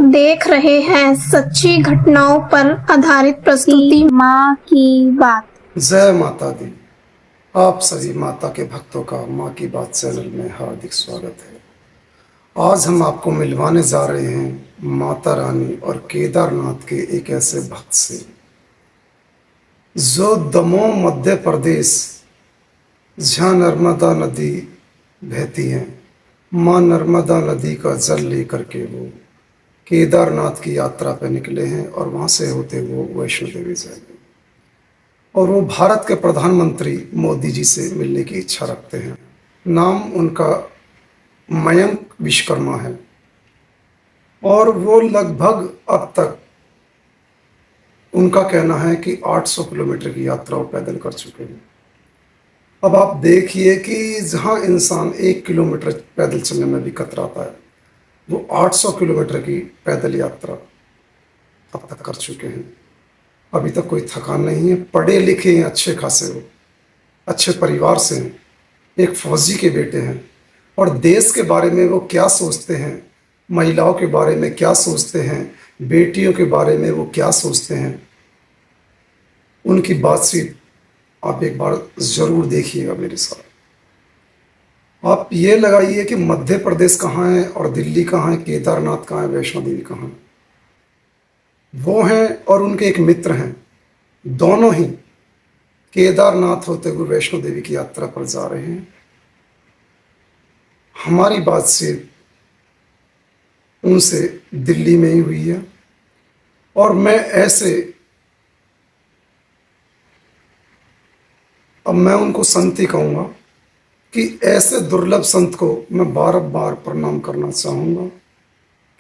देख रहे हैं सच्ची घटनाओं पर आधारित प्रस्तुति माँ की बात। जय माता दी। आप सभी माता के भक्तों का माँ की बात चैनल में हार्दिक स्वागत है। आज हम आपको मिलवाने जा रहे हैं माता रानी और केदारनाथ के एक ऐसे भक्त से जो दमोह मध्य प्रदेश जहाँ नर्मदा नदी बहती है, माँ नर्मदा नदी का जल लेकर के वो केदारनाथ की यात्रा पर निकले हैं और वहाँ से होते वो वैष्णो देवी जाएंगे और वो भारत के प्रधानमंत्री मोदी जी से मिलने की इच्छा रखते हैं। नाम उनका मयंक विश्वकर्मा है और वो लगभग अब तक उनका कहना है कि 800 किलोमीटर की यात्रा वो पैदल कर चुके हैं। अब आप देखिए कि जहाँ इंसान 1 किलोमीटर पैदल चलने में भी कतराता है, वो 800 किलोमीटर की पैदल यात्रा अब तक कर चुके हैं। अभी तक कोई थकान नहीं है। पढ़े लिखे हैं, अच्छे खासे, वो अच्छे परिवार से हैं, एक फौजी के बेटे हैं और देश के बारे में वो क्या सोचते हैं, महिलाओं के बारे में क्या सोचते हैं, बेटियों के बारे में वो क्या सोचते हैं, उनकी बातचीत आप एक बार ज़रूर देखिएगा मेरे साथ। आप ये लगाइए कि मध्य प्रदेश कहाँ है और दिल्ली कहाँ है, केदारनाथ कहाँ है, वैष्णो देवी कहाँ है। वो हैं और उनके एक मित्र हैं, दोनों ही केदारनाथ होते हुए वैष्णो देवी की यात्रा पर जा रहे हैं। हमारी बातचीत उनसे दिल्ली में ही हुई है और मैं उनको संत ही कहूँगा कि ऐसे दुर्लभ संत को मैं बार बार प्रणाम करना चाहूँगा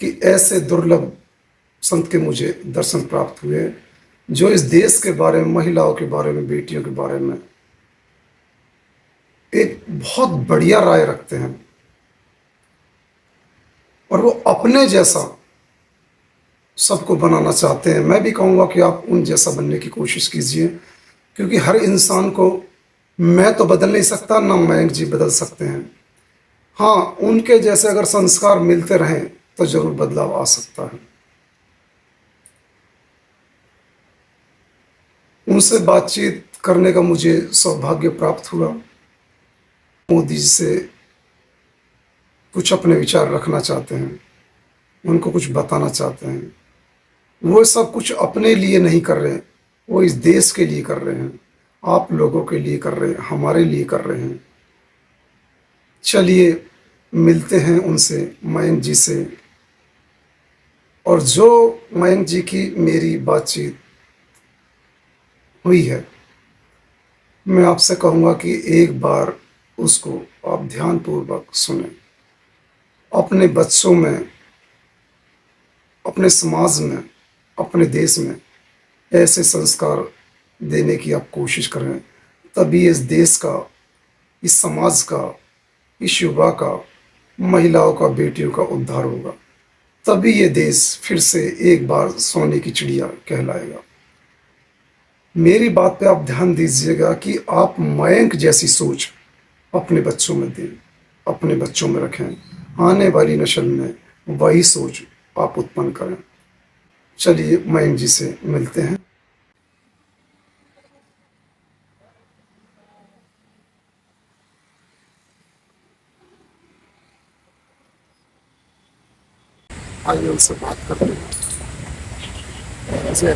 कि ऐसे दुर्लभ संत के मुझे दर्शन प्राप्त हुए जो इस देश के बारे में, महिलाओं के बारे में, बेटियों के बारे में एक बहुत बढ़िया राय रखते हैं और वो अपने जैसा सबको बनाना चाहते हैं। मैं भी कहूँगा कि आप उन जैसा बनने की कोशिश कीजिए, क्योंकि हर इंसान को मैं तो बदल नहीं सकता, ना मयंक जी बदल सकते हैं। हाँ, उनके जैसे अगर संस्कार मिलते रहें तो जरूर बदलाव आ सकता है। उनसे बातचीत करने का मुझे सौभाग्य प्राप्त हुआ। मोदी जी से कुछ अपने विचार रखना चाहते हैं, उनको कुछ बताना चाहते हैं। वो सब कुछ अपने लिए नहीं कर रहे, वो इस देश के लिए कर रहे हैं, आप लोगों के लिए कर रहे हैं, हमारे लिए कर रहे हैं। चलिए मिलते हैं उनसे, मयंक जी से। और जो मयंक जी की मेरी बातचीत हुई है, मैं आपसे कहूँगा कि एक बार उसको आप ध्यानपूर्वक सुने। अपने बच्चों में, अपने समाज में, अपने देश में ऐसे संस्कार देने की आप कोशिश करें, तभी इस देश का, इस समाज का, इस युवा का, महिलाओं का, बेटियों का उद्धार होगा। तभी ये देश फिर से एक बार सोने की चिड़िया कहलाएगा। मेरी बात पे आप ध्यान दीजिएगा कि आप मयंक जैसी सोच अपने बच्चों में दें, अपने बच्चों में रखें। आने वाली नस्ल में वही सोच आप उत्पन्न करें। चलिए मयंक जी से मिलते हैं। आइए उनसे बात करते हैं। जय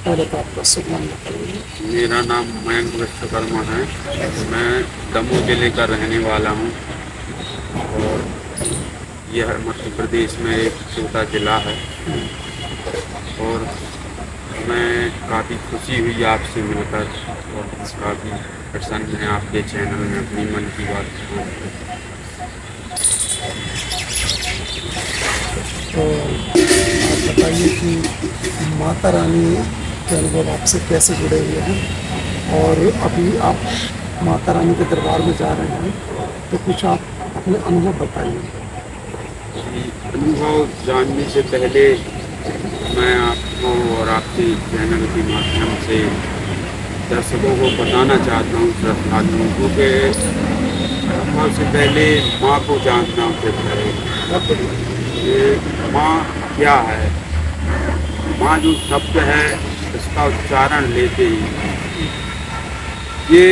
पहले तो आपका शुभ नाम बताइए। मेरा नाम मयंक विश्वकर्मा है। मैं दमोह जिले का रहने वाला हूँ और यह मध्य प्रदेश में एक छोटा ज़िला है। और मैं काफ़ी खुशी हुई आपसे मिलकर और काफ़ी प्रसन्न है आपके चैनल में अपनी मन की बात। तो आप बताइए कि माता रानी के अनुभव आपसे कैसे जुड़े हुए हैं और अभी आप माता रानी के दरबार में जा रहे हैं, तो कुछ आप अपने अनुभव बताइए। अनुभव जानने से पहले मैं आपको और आपके चैनल के माध्यम से दर्शकों को बताना चाहता हूँ, श्रद्धालुओं को, कि सबसे पहले माँ को जानना उचित है। कि माँ क्या है। माँ जो शब्द है इसका उच्चारण लेते ही ये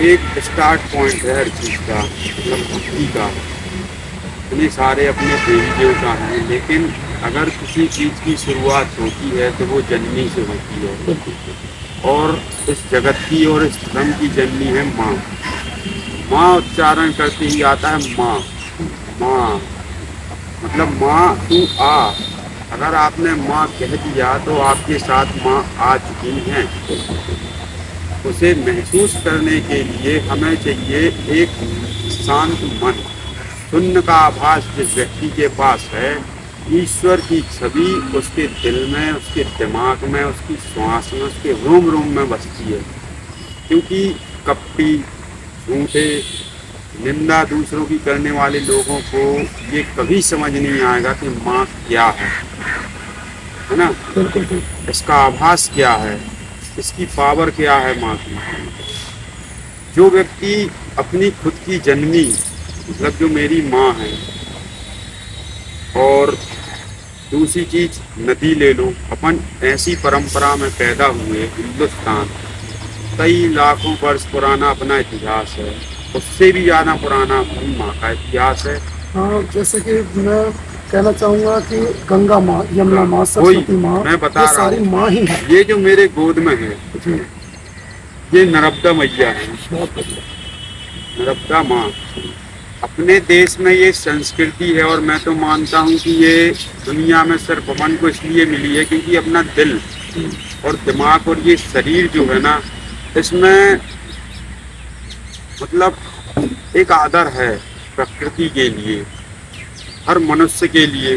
एक स्टार्ट पॉइंट है हर चीज़ का, मतलब भक्ति का। इतने सारे अपने देवी देवता हैं, लेकिन अगर किसी चीज़ की शुरुआत होती है तो वो जननी से होती है, और इस जगत की और इस धर्म की जननी है माँ। माँ उच्चारण करते ही आता है माँ। माँ मतलब माँ तू आ। अगर आपने माँ कह दिया तो आपके साथ माँ आ चुकी हैं। उसे महसूस करने के लिए हमें चाहिए एक शांत मन। शून्य का आभास जिस व्यक्ति के पास है, ईश्वर की छवि उसके दिल में, उसके दिमाग में, उसकी श्वास में, उसके रोम रोम में बसती है। क्योंकि कपटी, झूठे, निंदा दूसरों की करने वाले लोगों को ये कभी समझ नहीं आएगा कि माँ क्या है ना। इसका आभास क्या है, इसकी पावर क्या है माँ की। जो व्यक्ति अपनी खुद की जननी, मतलब जो मेरी माँ है, और दूसरी चीज नदी ले लो। अपन ऐसी परंपरा में पैदा हुए, हिंदुस्तान कई लाखों वर्ष पुराना अपना इतिहास है, उससे भी ज़्यादा पुराना अपनी माँ का इतिहास है। हाँ, जैसे कि मैं कहना चाहूँगा कि गंगा माँ, यमुना माँ, वही सरस्वती माँ, मैं बता ये रहा सारी हूँ। माँ ही है। ये जो मेरे गोद में है, जी, ये नर्मदा मैया है। बहुत बढ़िया। नर्मदा माँ। अपने देश में ये संस्कृति है, और मैं तो मानता हूँ कि ये दुनिया में सिर्फ अपन को इसलिए मिली है क्योंकि अपना दिल और दिमाग और ये शरीर जो है ना, इसमें मतलब एक आदर है प्रकृति के लिए, हर मनुष्य के लिए,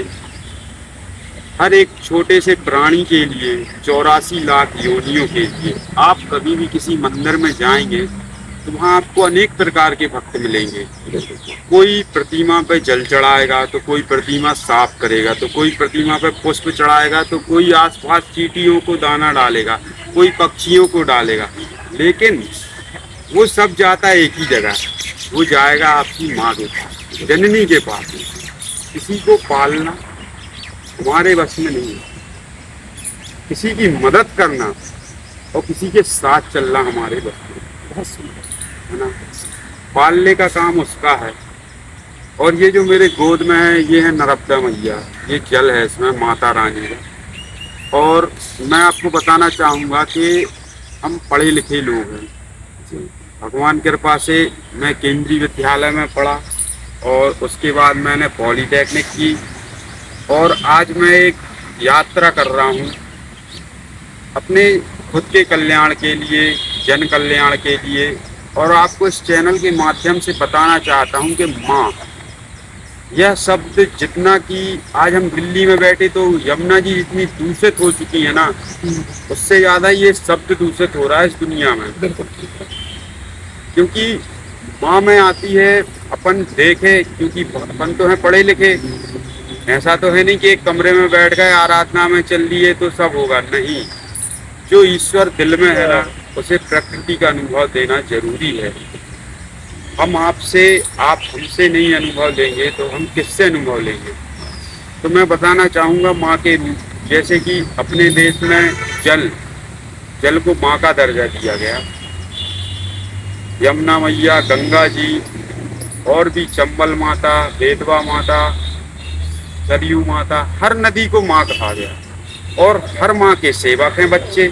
हर एक छोटे से प्राणी के लिए, 84 लाख योनियों के लिए। आप कभी भी किसी मंदिर में जाएंगे तो वहाँ आपको अनेक प्रकार के भक्त मिलेंगे। कोई प्रतिमा पे जल चढ़ाएगा, तो कोई प्रतिमा साफ करेगा, तो कोई प्रतिमा पे पुष्प चढ़ाएगा, तो कोई आसपास चींटियों को दाना डालेगा, कोई पक्षियों को डालेगा। लेकिन वो सब जाता है एक ही जगह, वो जाएगा आपकी माँ के पास, जननी के पास। किसी को पालना हमारे बस में नहीं है, किसी की मदद करना और किसी के साथ चलना हमारे बस में। बहुत सुंदर है ना। पालने का काम उसका है। और ये जो मेरे गोद में है, ये है नर्मदा मैया, ये जल है इसमें माता रानी का। और मैं आपको बताना चाहूँगा कि हम पढ़े लिखे लोग हैं। भगवान कृपा से मैं केंद्रीय विद्यालय में पढ़ा, और उसके बाद मैंने पॉलीटेक्निक की, और आज मैं एक यात्रा कर रहा हूँ अपने खुद के कल्याण के लिए, जन कल्याण के लिए। और आपको इस चैनल के माध्यम से बताना चाहता हूँ कि माँ, यह शब्द जितना कि आज हम दिल्ली में बैठे तो यमुना जी इतनी दूषित हो चुकी है ना, उससे ज़्यादा ये शब्द दूषित हो रहा है इस दुनिया में। क्योंकि माँ में आती है, अपन देखे, क्योंकि अपन तो हैं पढ़े लिखे। ऐसा तो है नहीं कि एक कमरे में बैठ गए आराधना में चल लिए तो सब होगा, नहीं। जो ईश्वर दिल में है ना, उसे प्रकृति का अनुभव देना जरूरी है। हम आपसे, आप हमसे नहीं अनुभव लेंगे तो हम किससे अनुभव लेंगे। तो मैं बताना चाहूँगा माँ के रूप, जैसे कि अपने देश में जल को माँ का दर्जा दिया गया। यमुना मैया, गंगा जी, और भी चंबल माता, बेतवा माता, सरयू माता, हर नदी को माँ कहा गया। और हर माँ के सेवक हैं बच्चे।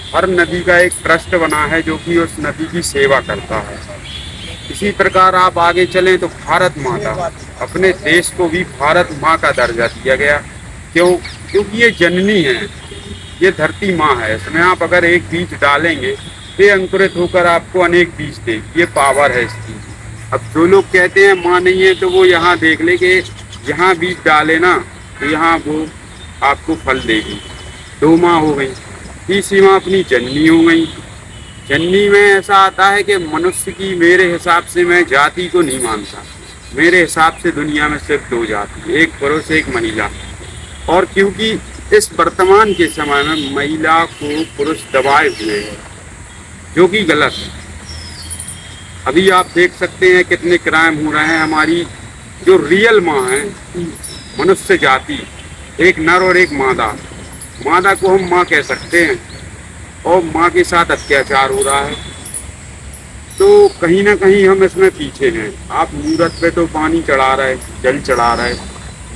हर नदी का एक ट्रस्ट बना है जो कि उस नदी की सेवा करता है। इसी प्रकार आप आगे चलें तो भारत माता, अपने देश को भी भारत माँ का दर्जा दिया गया। क्यों? क्योंकि ये जननी है, ये धरती माँ है। इसमें आप अगर एक बीज डालेंगे, ये अंकुरित होकर आपको अनेक बीज देगी। ये पावर है इसकी। अब जो लोग कहते हैं माँ नहीं है, तो वो यहाँ देख ले कि यहाँ बीज डाले ना तो यहाँ वो आपको फल देगी। 2 माँ हो गई। तीसरी माँ अपनी जननी हो गई। जननी में ऐसा आता है कि मनुष्य की, मेरे हिसाब से, मैं जाति को नहीं मानता। मेरे हिसाब से दुनिया में सिर्फ 2 जाति, एक पुरुष एक महिला। और क्योंकि इस वर्तमान के समय में महिला को पुरुष दबाए हुए हैं, जो कि गलत है। अभी आप देख सकते हैं कितने क्राइम हो रहे हैं हमारी जो रियल माँ है, मनुष्य जाति, एक नर और एक मादा। मादा को हम माँ कह सकते हैं और माँ के साथ अत्याचार हो रहा है, तो कहीं ना कहीं हम इसमें पीछे हैं। आप मूरत पे तो पानी चढ़ा रहे, जल चढ़ा रहे,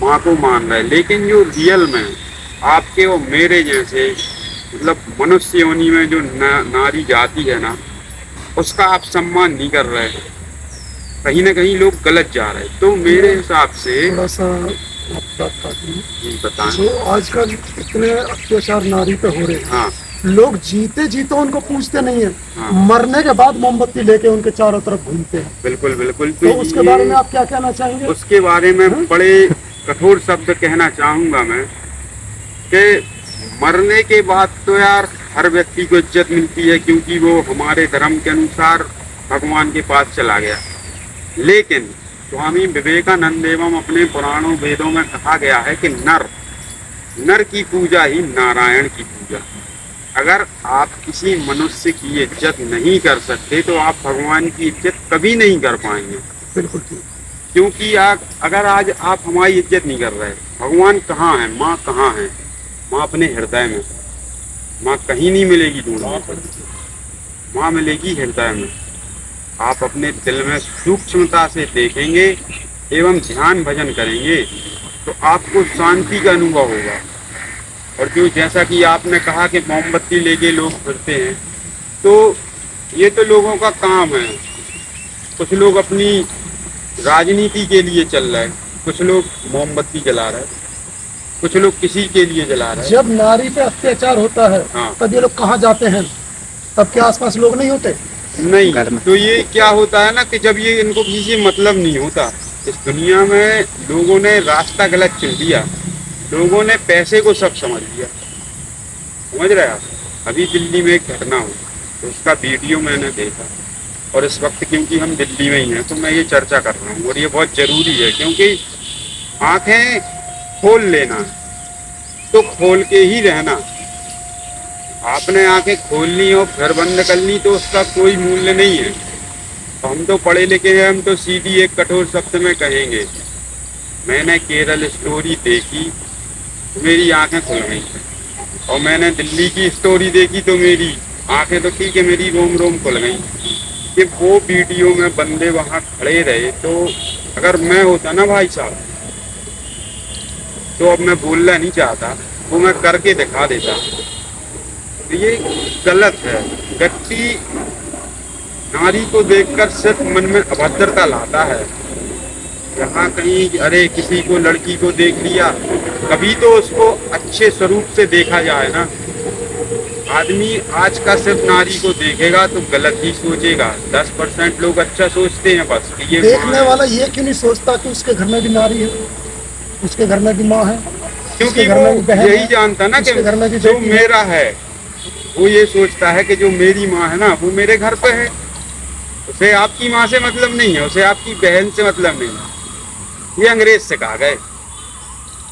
माँ को मान रहे, लेकिन जो रियल में आपके और मेरे जैसे मतलब मनुष्य योनि में जो नारी जाति है ना, उसका आप सम्मान नहीं कर रहे। कहीं ना कहीं लोग गलत जा रहे। तो मेरे हिसाब से थोड़ा सा आप बात काटूं। जी बताएं। जो आजकल इतने अत्याचार नारी पे हो रहे हैं, हाँ लोग जीते जीते उनको पूछते नहीं है, हाँ। मरने के बाद मोमबत्ती लेके उनके चारों तरफ घूमते हैं। बिल्कुल बिल्कुल। तो उसके बारे में आप क्या कहना चाहेंगे? उसके बारे में बड़े कठोर शब्द कहना चाहूंगा मैं कि मरने के बाद तो यार हर व्यक्ति को इज्जत मिलती है, क्योंकि वो हमारे धर्म के अनुसार भगवान के पास चला गया। लेकिन स्वामी विवेकानंद एवं अपने पुराणों वेदों में कहा गया है कि नर की पूजा ही नारायण की पूजा। अगर आप किसी मनुष्य की इज्जत नहीं कर सकते तो आप भगवान की इज्जत कभी नहीं कर पाएंगे। बिल्कुल ठीक। क्योंकि अगर आज आप हमारी इज्जत नहीं कर रहे, भगवान कहाँ है, माँ कहाँ है? माँ अपने हृदय में। माँ कहीं नहीं मिलेगी ढूंढने पर, माँ मिलेगी हृदय में। आप अपने दिल में सूक्ष्मता से देखेंगे एवं ध्यान भजन करेंगे तो आपको शांति का अनुभव होगा। और जो जैसा कि आपने कहा कि मोमबत्ती लेके लोग फिरते हैं, तो ये तो लोगों का काम है। कुछ लोग अपनी राजनीति के लिए चल रहे हैं, कुछ लोग मोमबत्ती जला रहे हैं, कुछ लोग किसी के लिए जला रहे हैं। जब नारी पे अत्याचार होता है हाँ। तब ये लोग कहाँ जाते हैं? तब के आसपास लोग नहीं होते? नहीं, तो ये क्या होता है ना कि जब ये इनको किसी से मतलब नहीं होता, इस दुनिया में लोगों ने रास्ता गलत चुन लिया, लोगों ने पैसे को सब समझ लिया। समझ रहे आप? अभी दिल्ली में एक घटना हुई तो उसका वीडियो मैंने देखा, और इस वक्त क्योंकि हम दिल्ली में ही हैं तो मैं ये चर्चा कर रहा हूँ, और ये बहुत जरूरी है। क्योंकि आंखें खोल लेना तो खोल के ही रहना। आपने आंखें खोलनी और घर बंद करनी तो उसका कोई मूल्य नहीं है। तो हम तो पढ़े लिखे हैं, हम तो सीधी एक कठोर शब्द में कहेंगे, मैंने केरल स्टोरी देखी तो मेरी आंखें खुल गई, और मैंने दिल्ली की स्टोरी देखी तो मेरी आंखें तो ठीक है, मेरी रोम रोम खुल गई कि वो वीडियो में बंदे वहाँ खड़े रहे। तो अगर मैं होता ना भाई साहब, तो अब मैं बोलना नहीं चाहता, वो मैं करके दिखा देता। तो ये गलत है। व्यक्ति नारी को देखकर सिर्फ मन में अभद्रता लाता है। यहाँ कहीं अरे किसी को लड़की को देख लिया, कभी तो उसको अच्छे स्वरूप से देखा जाए ना। आदमी आज का सिर्फ नारी को देखेगा तो गलत ही सोचेगा। 10% लोग अच्छा सोचते हैं बस कि ये देखने वाला ये क्यों नहीं सोचता कि उसके घर में भी नारी है, उसके घर में भी माँ है, क्योंकि घर वो में भी बहन यही है, जानता ना कि उसके घर में भी जो बेटी है। मेरा है, वो ये सोचता है कि जो मेरी माँ है ना वो मेरे घर पे है। उसे आपकी माँ से मतलब नहीं है, उसे आपकी बहन से मतलब नहीं है। ये अंग्रेज से कहा गए,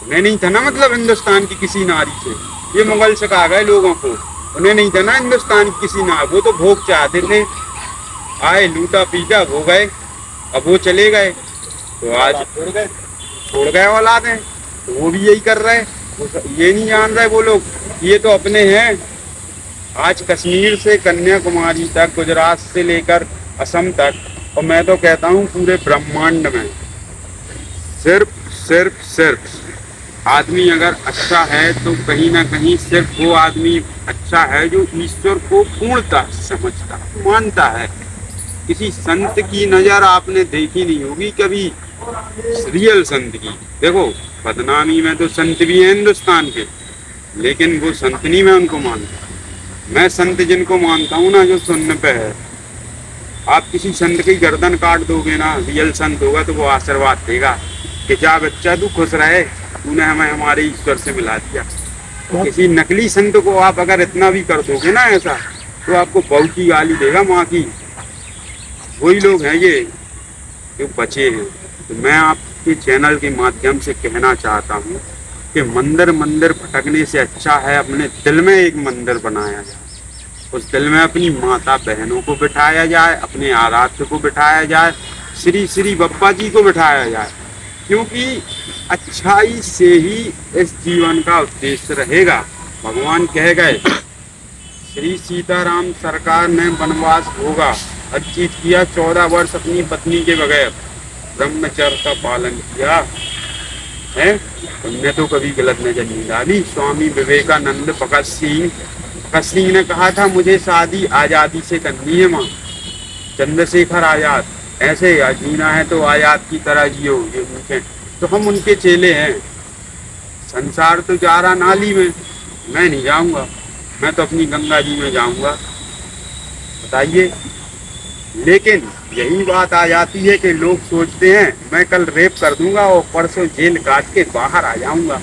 उन्हें नहीं था ना मतलब हिंदुस्तान की किसी नारी से। ये मुगल से कहा गए लोगों को, उन्हें नहीं था ना हिंदुस्तान की किसी नारी। वो तो भोग चाहते थे, आए लूटा पीटा हो गए, अब वो चले गए तो आज छोड़ गए औलाद हैं। तो वो भी यही कर रहे हैं। ये नहीं जान रहे वो लोग, ये तो अपने हैं। आज कश्मीर से कन्याकुमारी तक, गुजरात से लेकर असम तक, और मैं तो कहता हूँ पूरे ब्रह्मांड में सिर्फ आदमी अगर अच्छा है तो कहीं ना कहीं सिर्फ वो आदमी अच्छा है जो ईश्वर को पूर्णता समझता मानता है। किसी संत की नज़र आपने देखी नहीं होगी कभी, रियल संत की। देखो बदनामी में तो संत भी हैं हिंदुस्तान के, लेकिन वो संत नहीं मैं उनको मानता। मैं संत जिनको मानता हूँ ना, जो सुनने पे है। आप किसी संत की गर्दन काट दोगे ना, रियल संत होगा तो वो आशीर्वाद देगा कि जा बच्चा तू खुश रहे, तूने हमें हमारे ईश्वर से मिला दिया। तो किसी नकली संत को आप अगर इतना भी कर दोगे ना ऐसा, तो आपको बहू की गाली देगा, माँ की। वही लोग हैं ये जो बचे हैं। तो मैं आपके चैनल के माध्यम से कहना चाहता हूँ कि मंदिर मंदिर भटकने से अच्छा है अपने दिल में एक मंदिर बनाया जाए। उस दिल में अपनी माता बहनों को बिठाया जाए, अपने आराध्य को बिठाया जाए, श्री श्री बप्पा जी को बिठाया जाए, क्योंकि अच्छाई से ही इस जीवन का उद्देश्य रहेगा। भगवान कह गए, श्री सीताराम सरकार ने वनवास होगा अर्जित किया 14 वर्ष अपनी पत्नी के बगैर ब्रह्मचर्य का पालन किया है। तुमने तो कभी गलत नजर नहीं डाली। स्वामी विवेकानंद भगत सिंह ने कहा था, मुझे शादी आजादी से करनी है माँ। चंद्रशेखर आजाद, ऐसे जीना है तो आजाद की तरह जियो, ये उनके, तो हम उनके चेले हैं। संसार तो जा रहा नाली में, मैं नहीं जाऊंगा, मैं तो अपनी गंगा जी में जाऊंगा। बताइए। लेकिन यही बात आ जाती है कि लोग सोचते हैं मैं कल रेप कर दूंगा और परसों जेल काट के बाहर आ जाऊंगा।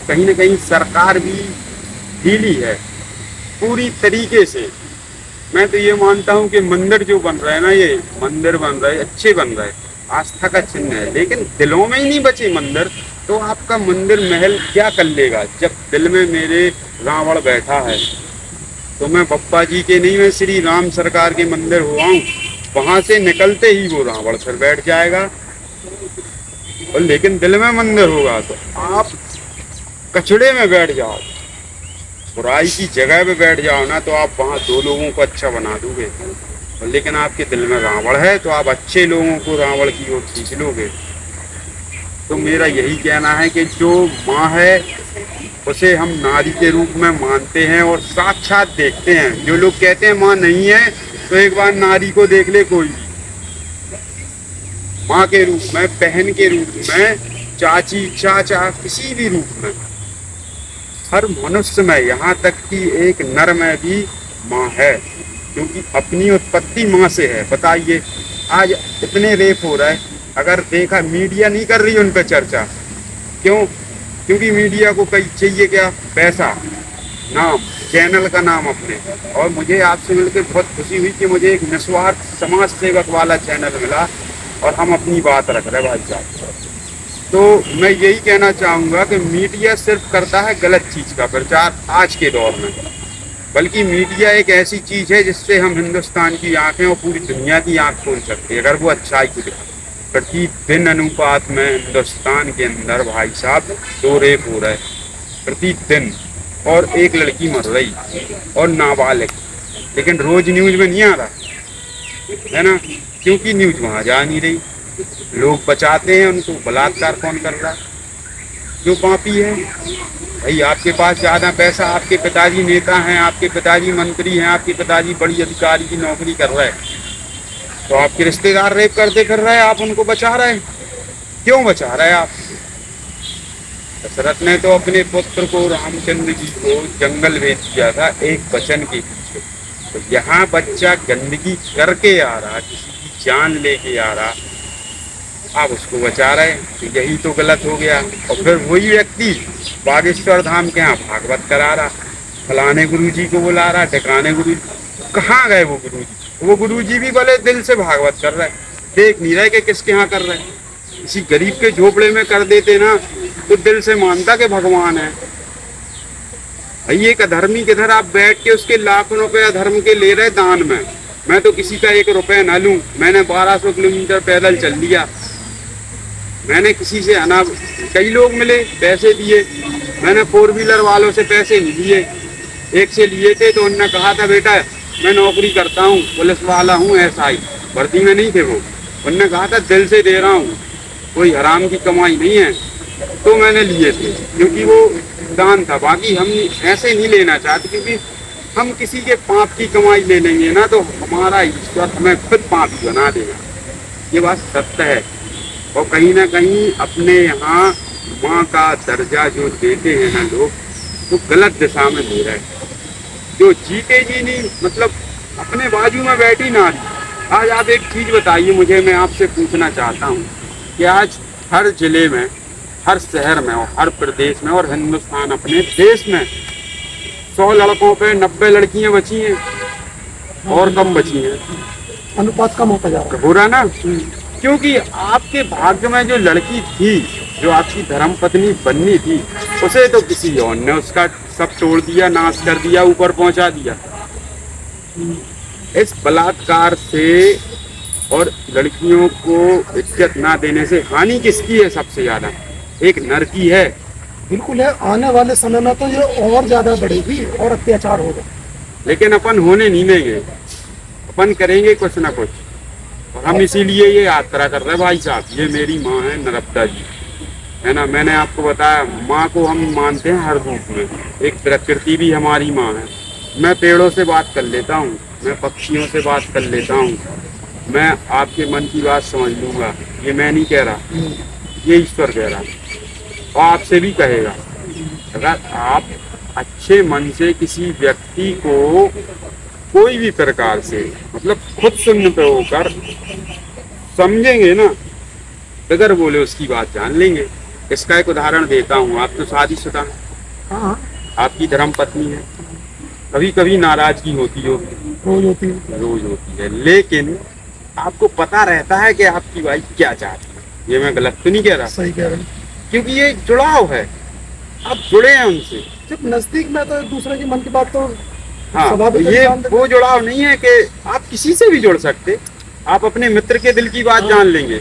कहीं ना कहीं सरकार भी ढीली है पूरी तरीके से। मैं तो ये मानता हूँ कि मंदिर जो बन रहे हैं ना, ये मंदिर बन रहे अच्छे बन रहे, आस्था का चिन्ह है, लेकिन दिलों में ही नहीं बचे मंदिर, तो आपका मंदिर महल क्या कर लेगा। जब दिल में मेरे रावण बैठा है तो मैं बप्पा जी के नहीं, मैं श्री राम सरकार के मंदिर हुआ हूँ, वहां से निकलते ही वो रावण फिर बैठ जाएगा। और लेकिन दिल में मंदिर होगा तो आप कचड़े में बैठ जाओ, बुराई की जगह पे बैठ जाओ ना, तो आप वहाँ 2 लोगों को अच्छा बना दोगे। और लेकिन आपके दिल में रावण है तो आप अच्छे लोगों को रावण की ओर खींच लोगे। तो मेरा यही कहना है कि जो माँ है उसे हम नारी के रूप में मानते हैं और साक्षात देखते हैं। जो लोग कहते हैं माँ नहीं है, तो एक बार नारी को देख ले कोई भी, माँ के रूप में, बहन के रूप में, चाची चाचा, किसी भी रूप में, हर मनुष्य में, यहाँ तक कि एक नर में भी माँ है, क्योंकि अपनी उत्पत्ति माँ से है। बताइए, आज इतने रेप हो रहा है, अगर देखा मीडिया नहीं कर रही उन पर चर्चा, क्यों? क्योंकि मीडिया को कहीं चाहिए क्या? पैसा, नाम, चैनल का नाम अपने। और मुझे आपसे मिलकर बहुत खुशी हुई कि मुझे एक निस्वार्थ समाज सेवक वाला चैनल मिला और हम अपनी बात रख रहे भाई साहब। तो मैं यही कहना चाहूँगा कि मीडिया सिर्फ करता है गलत चीज़ का प्रचार आज के दौर में, बल्कि मीडिया एक ऐसी चीज़ है जिससे हम हिंदुस्तान की आँखें और पूरी दुनिया की आँख खोल सकते हैं, अगर वो अच्छाई को दिखाए। प्रतिदिन अनुपात में हिंदुस्तान के अंदर भाई साहब 2 रेप हो रहे प्रतिदिन, और एक लड़की मर रही और नाबालिग, लेकिन रोज न्यूज में नहीं आ रहा है ना, क्योंकि न्यूज वहाँ जा नहीं रही। लोग बचाते हैं उनको, बलात्कार कौन कर रहा? जो पापी है भाई। आपके पास ज़्यादा पैसा, आपके पिताजी नेता हैं, आपके पिताजी मंत्री हैं, आपके पिताजी बड़ी अधिकारी की नौकरी कर रहे हैं, तो आपके रिश्तेदार रेप करते फिर रहे, आप उनको बचा रहे हैं। क्यों बचा रहे आप? दशरथ ने तो अपने पुत्र को, रामचंद्र जी को, जंगल भेज दिया था एक वचन के पीछे। तो यहाँ बच्चा गंदगी करके आ रहा, किसी की जान लेके आ रहा, आप उसको बचा रहे, तो यही तो गलत हो गया। और फिर वही व्यक्ति बागेश्वर धाम के यहाँ भागवत करा रहा, फलाने गुरुजी को बुला रहा, ठिकाने गुरुजी। कहाँ गए वो गुरुजी? वो गुरुजी भी भले दिल से भागवत कर रहे, देख नहीं रहे कि किसके यहाँ कर रहे। किसी गरीब के झोपड़े में कर देते ना, तो दिल से मानता कि भगवान है। भाई एक अधर्मी किधर आप बैठ के उसके लाखों रुपए अधर्म के ले रहे दान में। मैं तो किसी का 1 रुपया ना लूं, मैंने 1200 किलोमीटर पैदल चल लिया। मैंने किसी से कई लोग मिले, पैसे दिए, मैंने 4 व्हीलर वालों से पैसे नहीं लिए। एक से लिए थे तो उन्होंने कहा था, बेटा मैं नौकरी करता हूँ, पुलिस वाला हूँ, SI, भर्ती में नहीं थे वो। उन्होंने कहा था दिल से दे रहा हूँ, कोई हराम की कमाई नहीं है, तो मैंने लिए थे, क्योंकि वो दान था। बाकी हम ऐसे नहीं लेना चाहते, क्योंकि हम किसी के पाप की कमाई ले लेंगे ना, तो हमारा ईश्वर हमें खुद पापी बना देगा। ये बात सत्य है। और कहीं ना कहीं अपने यहाँ माँ का दर्जा जो देते हैं ना लोग, तो गलत दिशा में दे रहे हैं। जो जीते जी नहीं, मतलब अपने बाजू में बैठी नारी। आज आप एक चीज़ बताइए मुझे, मैं आपसे पूछना चाहता हूँ कि आज हर जिले में, हर शहर में और हर प्रदेश में और हिंदुस्तान अपने देश में 100 लड़कों पे 90 लड़कियां बची हैं, और कम बची हैं। अनुपात कम होता जा रहा हो रहा ना, क्योंकि आपके भाग्य में जो लड़की थी, जो आपकी धर्म पत्नी बननी थी, उसे तो किसी और ने उसका सब तोड़ दिया, नाश कर दिया, ऊपर पहुंचा दिया। इस बलात्कार से और लड़कियों को इज्जत ना देने से हानि किसकी है सबसे ज्यादा? एक नर की है। बिल्कुल है, आने वाले समय में तो ये और ज्यादा बढ़ेगी और अत्याचार होगा। लेकिन अपन होने नहीं देंगे, अपन करेंगे कुछ ना कुछ। और हम इसीलिए ये यात्रा कर रहे हैं भाई साहब। ये मेरी माँ है नर्मदा जी, है ना। मैंने आपको बताया, माँ को हम मानते हैं हर रूप में। एक प्रकृति भी हमारी माँ है। मैं पेड़ों से बात कर लेता हूँ, मैं पक्षियों से बात कर लेता हूँ, मैं आपके मन की बात समझ लूँगा। ये मैं नहीं कह रहा, ये ईश्वर कह रहा है और आपसे भी कहेगा। अगर आप अच्छे मन से किसी व्यक्ति को कोई भी प्रकार से, मतलब खुद शून्य पे होकर समझेंगे ना, बगैर बोले उसकी बात जान लेंगे। इसका एक उदाहरण देता हूँ। आप तो शादीशुदा हैं, हाँ, आपकी धर्म पत्नी है, कभी कभी नाराजगी होती होगी, रोज होती है। रोज होती है, लेकिन आपको पता रहता है कि आपकी वाइफ क्या चाहती है। ये मैं गलत तो नहीं कह रहा? सही कह रहे हैं। क्योंकि ये जुड़ाव है, आप जुड़े हैं उनसे। जब नजदीक में तो एक दूसरे की मन की बात तो हाँ, स्वाभाविक ये है। वो जुड़ाव नहीं है कि आप किसी से भी जुड़ सकते। आप अपने मित्र के दिल की बात जान लेंगे,